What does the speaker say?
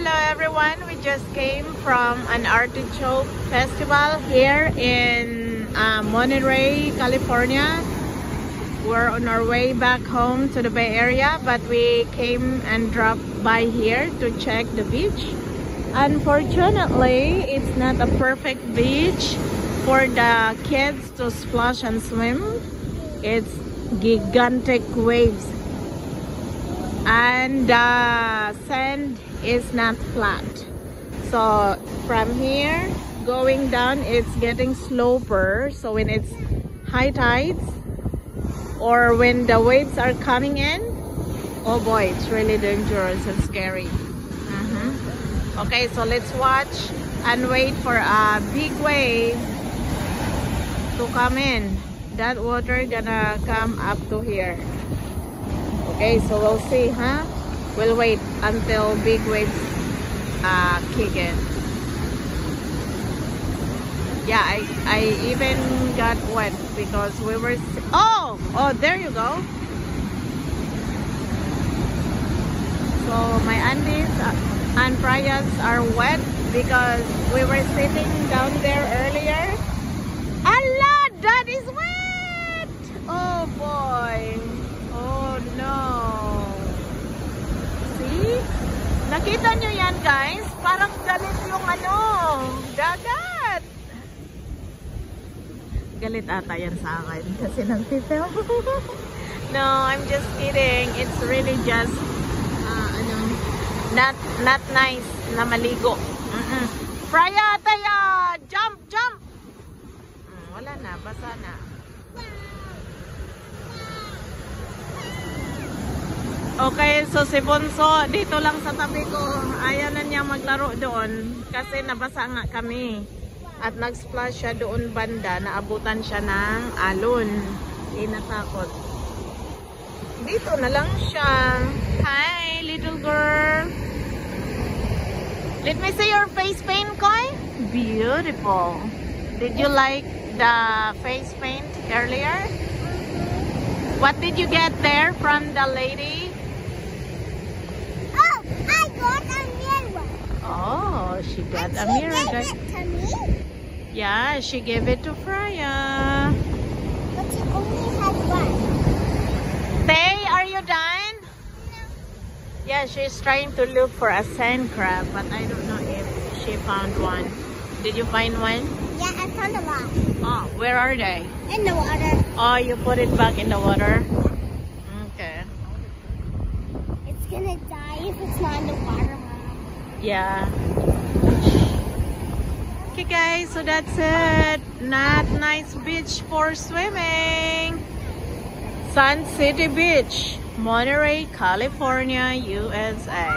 Hello everyone, we just came from an artichoke festival here in Monterey, California. We're on our way back home to the Bay Area, but we came and dropped by here to check the beach. Unfortunately, it's not a perfect beach for the kids to splash and swim. It's gigantic waves and the sand is not flat, so from here going down it's getting sloper. So when it's high tides or when the waves are coming in, oh boy, it's really dangerous and scary. Okay, so let's watch and wait for a big wave to come in. That water gonna come up to here. Okay, so we'll see, huh? We'll wait until big waves kick in. Yeah, I even got wet because we were... Oh, there you go. So my undies and prayas are wet because we were sitting down there earlier. Allah, that is wet! Oh boy. Oh no. See? Nakita nyo yan guys? Parang galit yung dagat. Galit ata yan sa akin kasi nag-film. No, I'm just kidding. It's really just not nice na maligo. Freya, Taya! Jump! Wala na, basa na. Okay, so si Bonso dito lang sa tabi ko. Ayaw na niya maglaro doon kasi nabasa nga kami. At nag-splash siya doon banda, naabutan siya ng alon. Inatakot. Dito na lang siya. Hi, little girl. Let me see your face paint, Koy. Beautiful. Did you like the face paint earlier? What did you get there from the lady? Oh, I got a mirror. Oh, she got a mirror. She gave it to me? Yeah, she gave it to Freya. But she only had one. Tay, are you done? No. Yeah, she's trying to look for a sand crab, but I don't know if she found one. Did you find one? Yeah, I found a lot. Oh, where are they? In the water. Oh, you put it back in the water? Okay. It's gonna die if it's not in the water, Mom. Yeah. Okay guys, so that's it. Not nice beach for swimming. Sun City Beach, Monterey, California, USA.